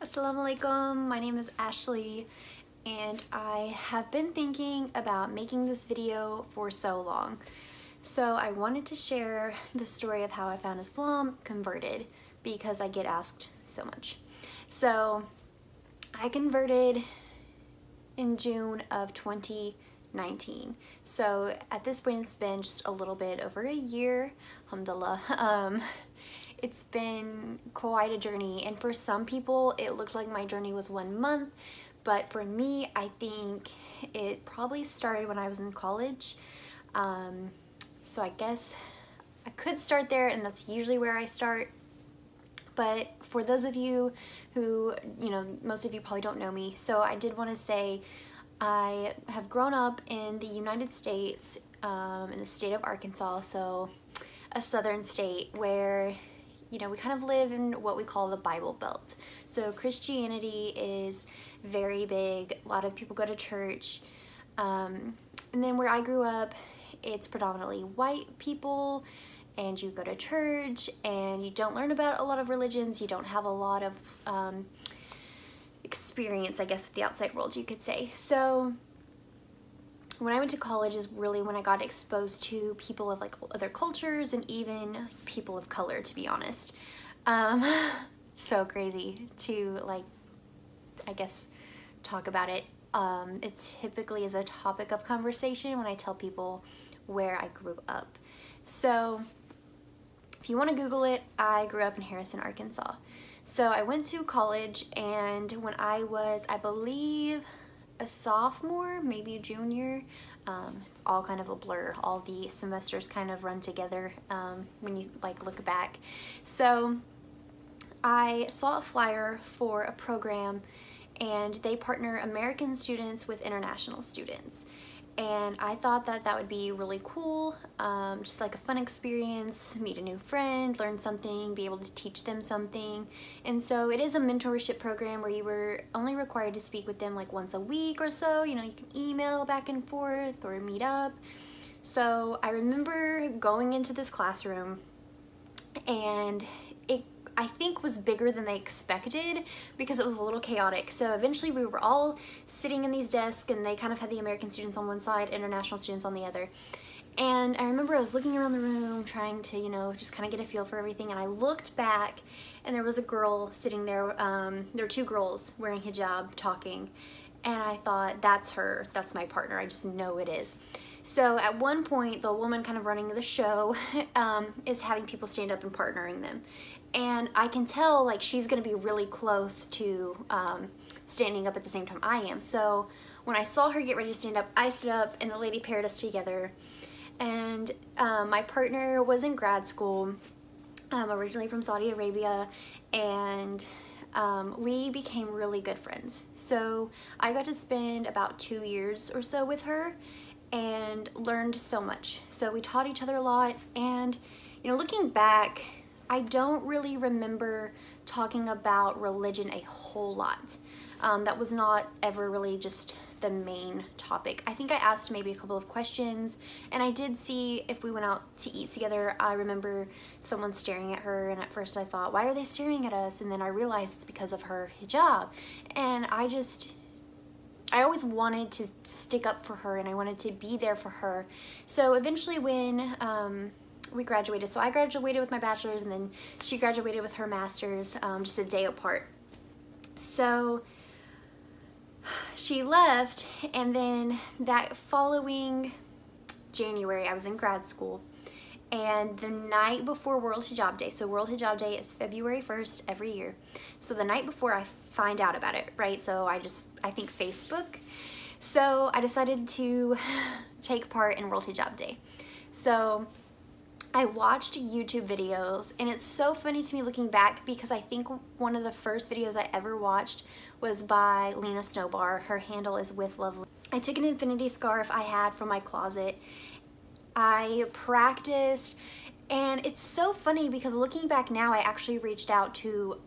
Assalamu alaikum, my name is Ashley and I have been thinking about making this video for so long. So I wanted to share the story of how I found Islam, converted, because I get asked so much. So I converted in June of 2019. So at this point it's been just a little bit over a year, alhamdulillah. It's been quite a journey, and for some people it looked like my journey was 1 month, but for me I think it probably started when I was in college. So I guess I could start there, and that's usually where I start. But for those of you who, most of you probably don't know me, so I did want to say I have grown up in the United States, in the state of Arkansas, so a southern state where we kind of live in what we call the Bible Belt. So Christianity is very big. A lot of people go to church. And then where I grew up, it's predominantly white people, and you go to church and you don't learn about a lot of religions. You don't have a lot of experience, I guess, with the outside world, you could say. So when I went to college is really when I got exposed to people of like other cultures and even people of color, to be honest. So crazy to I guess, talk about it. It typically is a topic of conversation when I tell people where I grew up. So if you want to Google it, I grew up in Harrison, Arkansas. So I went to college, and when I was, I believe, a sophomore, maybe a junior, it's all kind of a blur. All the semesters kind of run together when you look back. So I saw a flyer for a program, and they partner American students with international students. And I thought that that would be really cool, just like a fun experience, meet a new friend, learn something, be able to teach them something. And so it is a mentorship program where you were only required to speak with them like once a week or so. You can email back and forth or meet up. So I remember going into this classroom, and it, I think, was bigger than they expected because it was a little chaotic. So eventually we were all sitting in these desks, and they kind of had the American students on one side, international students on the other. And I remember I was looking around the room trying to, just kind of get a feel for everything, and I looked back and there was a girl sitting there. There were two girls wearing hijab talking, and I thought, that's her, that's my partner, I just know it is. So at one point, the woman kind of running the show is having people stand up and partnering them. And I can tell she's gonna be really close to standing up at the same time I am. So when I saw her get ready to stand up, I stood up, and the lady paired us together. And my partner was in grad school, originally from Saudi Arabia, and we became really good friends. So I got to spend about 2 years or so with her and learned so much. So we taught each other a lot, and looking back, I don't really remember talking about religion a whole lot. That was not ever really just the main topic. I think I asked maybe a couple of questions, and I did see if we went out to eat together, I remember someone staring at her, and at first I thought, why are they staring at us? And then I realized it's because of her hijab. And I always wanted to stick up for her, and I wanted to be there for her. So eventually when we graduated, so I graduated with my bachelor's, and then she graduated with her master's, just a day apart. So she left, and then that following January I was in grad school, and the night before World Hijab Day, so World Hijab Day is February 1st every year, so the night before I find out about it, right? So I think Facebook. So I decided to take part in World Hijab Day. So I watched YouTube videos, and it's so funny to me looking back because I think one of the first videos I ever watched was by Lena Snowbar. Her handle is with Lovely. I took an infinity scarf I had from my closet. I practiced, and it's so funny because looking back now, I actually reached out to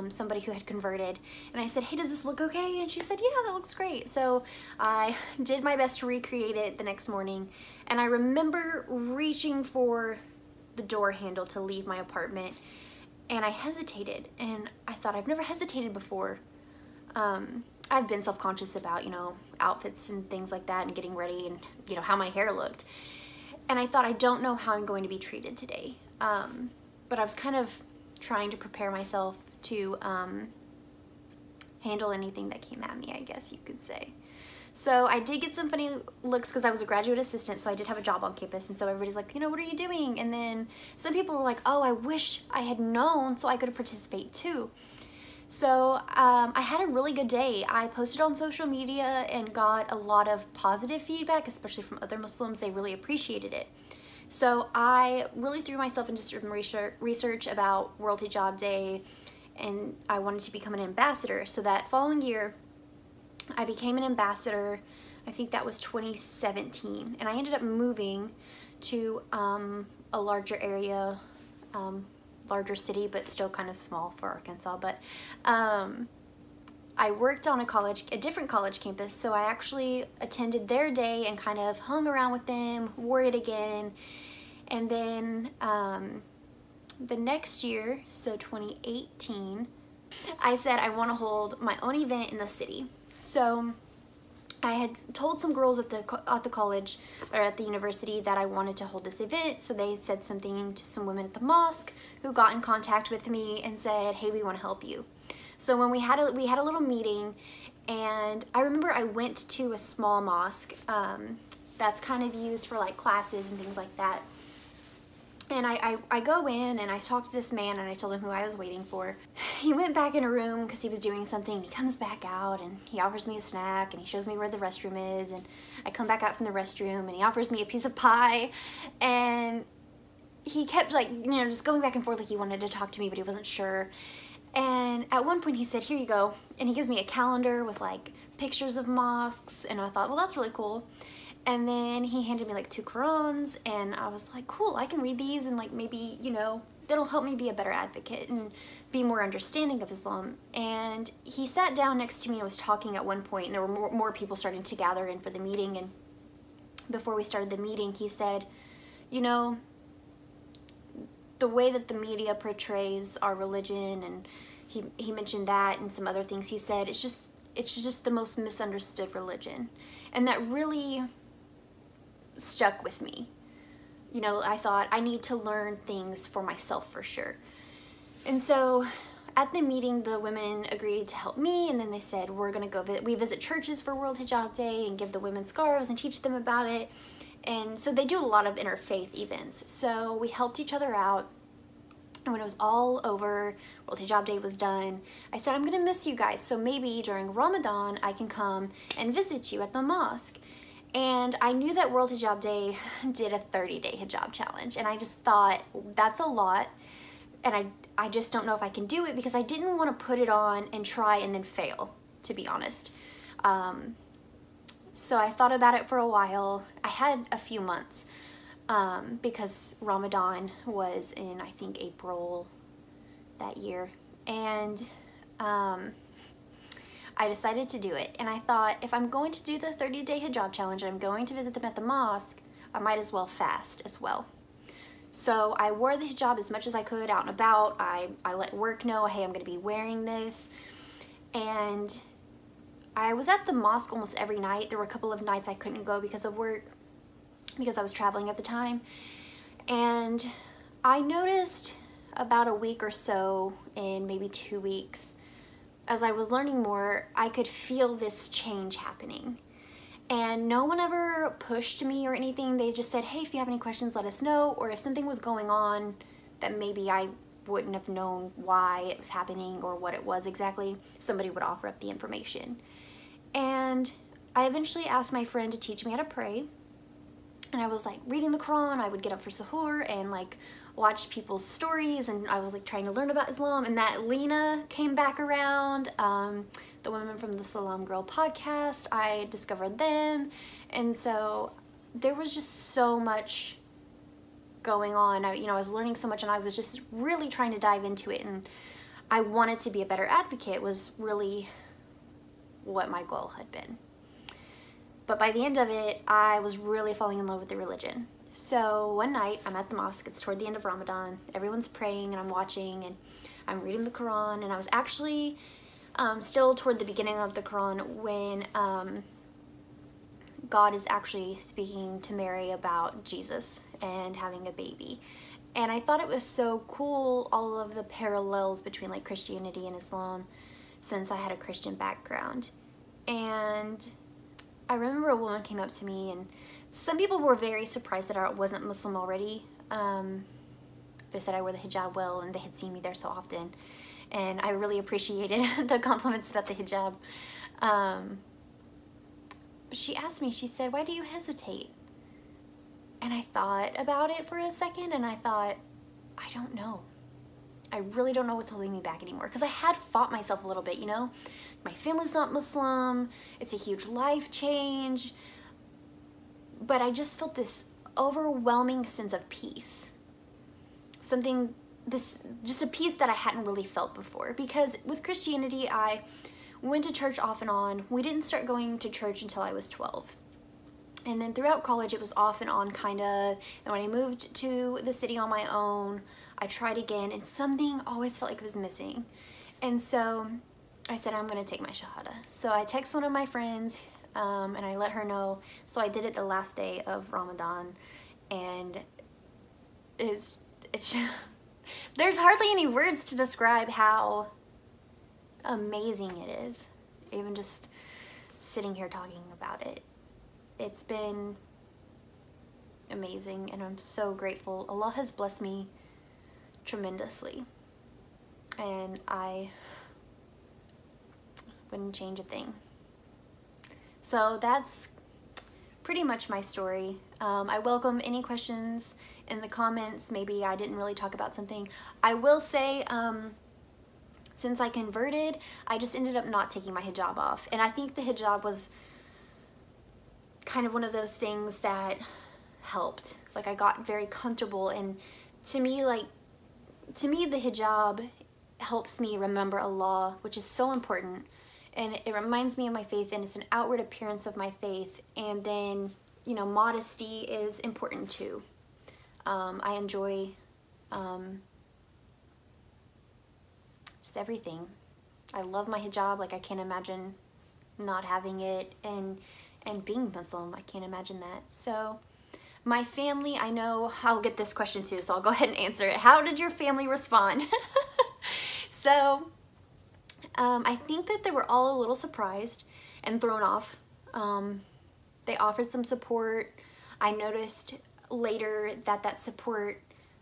somebody who had converted, and I said, hey, does this look okay? And she said, yeah, that looks great. So I did my best to recreate it the next morning, and I remember reaching for the door handle to leave my apartment, and I hesitated, and I thought, I've never hesitated before. I've been self-conscious about, you know, outfits and things like that and getting ready and, you know, how my hair looked. And I thought, I don't know how I'm going to be treated today. But I was kind of trying to prepare myself to handle anything that came at me, I guess you could say. So I did get some funny looks because I was a graduate assistant, so I did have a job on campus, and so everybody's like, you know, what are you doing? And then some people were like, oh, I wish I had known so I could participate too. So I had a really good day. I posted on social media and got a lot of positive feedback, especially from other Muslims. They really appreciated it. So I really threw myself into some research about World Hijab Day, and I wanted to become an ambassador. So that following year, I became an ambassador. I think that was 2017, and I ended up moving to a larger area, larger city, but still kind of small for Arkansas. But I worked on a different college campus, so I actually attended their day and kind of hung around with them, wore it again, and then the next year, so 2018, I said I want to hold my own event in the city. So I had told some girls at the college or at the university that I wanted to hold this event, so they said something to some women at the mosque who got in contact with me and said, hey, we want to help you. So when we had a little meeting, and I remember I went to a small mosque that's kind of used for like classes and things like that. And I go in and I talk to this man and I told him who I was waiting for. He went back in a room because he was doing something, and he comes back out and he offers me a snack and he shows me where the restroom is, and I come back out from the restroom and he offers me a piece of pie, and he kept like, you know, just going back and forth like he wanted to talk to me but he wasn't sure. And at one point he said, here you go, and he gives me a calendar with like pictures of mosques, and I thought, well, that's really cool. And then he handed me like 2 Qurans, and I was like, cool, I can read these, and like maybe, you know, that'll help me be a better advocate and be more understanding of Islam. And he sat down next to me and was talking at one point, and there were more people starting to gather in for the meeting. And before we started the meeting, he said, you know, the way that the media portrays our religion, and he mentioned that and some other things, he said, it's just the most misunderstood religion. And that really stuck with me. You know, I thought I need to learn things for myself for sure. And so at the meeting, the women agreed to help me, and then they said, we're gonna go we visit churches for World Hijab Day and give the women scarves and teach them about it. And so they do a lot of interfaith events. So we helped each other out. And when it was all over, World Hijab Day was done, I said, I'm gonna miss you guys, so maybe during Ramadan I can come and visit you at the mosque. And I knew that World Hijab Day did a 30-day hijab challenge, and I just thought, that's a lot, and I just don't know if I can do it, because I didn't want to put it on and try and then fail, to be honest. So I thought about it for a while. I had a few months, because Ramadan was in, I think, April that year, and I decided to do it. And I thought, if I'm going to do the 30-day hijab challenge and I'm going to visit them at the mosque, I might as well fast as well. So I wore the hijab as much as I could out and about. I let work know, hey, I'm gonna be wearing this. And I was at the mosque almost every night. There were a couple of nights I couldn't go because of work, because I was traveling at the time. And I noticed about a week or so, in maybe 2 weeks, as I was learning more, I could feel this change happening. And no one ever pushed me or anything. They just said, hey, if you have any questions, let us know. Or if something was going on that maybe I wouldn't have known why it was happening or what it was exactly, somebody would offer up the information. And I eventually asked my friend to teach me how to pray. And I was like reading the Quran. I would get up for suhoor and like watch people's stories, and I was like trying to learn about Islam. And that Lena came back around, the women from the Salam Girl podcast, I discovered them. And so there was just so much going on. I was learning so much, and I was just really trying to dive into it, and I wanted to be a better advocate was really what my goal had been. But by the end of it, I was really falling in love with the religion. So one night I'm at the mosque, it's toward the end of Ramadan, everyone's praying and I'm watching and I'm reading the Quran, and I was actually still toward the beginning of the Quran when God is actually speaking to Mary about Jesus and having a baby. And I thought it was so cool, all of the parallels between like Christianity and Islam, since I had a Christian background. And I remember a woman came up to me, and some people were very surprised that I wasn't Muslim already. They said I wore the hijab well, and they had seen me there so often. And I really appreciated the compliments about the hijab. She asked me, she said, "Why do you hesitate?" And I thought about it for a second, and I thought, I don't know. I really don't know what's holding me back anymore. Because I had fought myself a little bit, you know? My family's not Muslim. It's a huge life change. But I just felt this overwhelming sense of peace. Just a peace that I hadn't really felt before. Because with Christianity, I went to church off and on. We didn't start going to church until I was 12. And then throughout college, it was off and on, kind of. And when I moved to the city on my own, I tried again, and something always felt like it was missing. And so I said, I'm going to take my Shahada. So I text one of my friends, and I let her know. So I did it the last day of Ramadan, and it's there's hardly any words to describe how amazing it is, even just sitting here talking about it. It's been amazing, and I'm so grateful. Allah has blessed me tremendously, and I wouldn't change a thing. So that's pretty much my story. I welcome any questions in the comments. Maybe I didn't really talk about something. I will say, since I converted, I just ended up not taking my hijab off, and I think the hijab was kind of one of those things that helped. Like, I got very comfortable, and to me the hijab helps me remember Allah, which is so important, and it reminds me of my faith, and it's an outward appearance of my faith. And then, you know, modesty is important too. I enjoy just everything. I love my hijab. Like, I can't imagine not having it, and being Muslim, I can't imagine that. So my family, I know I'll get this question too, so I'll go ahead and answer it. How did your family respond? So I think that they were all a little surprised and thrown off. They offered some support. I noticed later that that support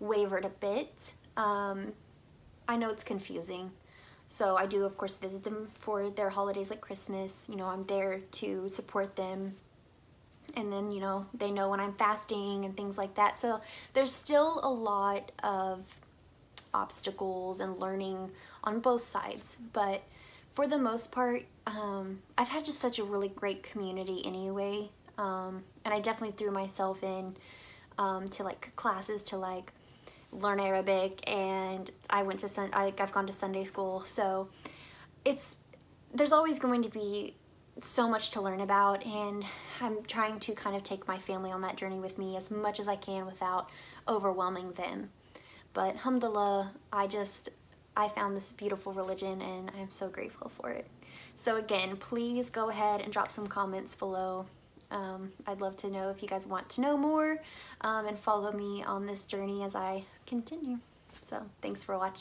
wavered a bit. I know it's confusing. So I do, of course, visit them for their holidays like Christmas. You know, I'm there to support them. And then, you know, they know when I'm fasting and things like that. So there's still a lot of obstacles and learning on both sides. But for the most part, I've had just such a really great community anyway. And I definitely threw myself in to like classes to like learn Arabic, and I went to I've gone to Sunday school. So there's always going to be so much to learn about, and I'm trying to kind of take my family on that journey with me as much as I can without overwhelming them. But alhamdulillah, I found this beautiful religion, and I'm so grateful for it. So again, please go ahead and drop some comments below. I'd love to know if you guys want to know more, and follow me on this journey as I continue. So thanks for watching.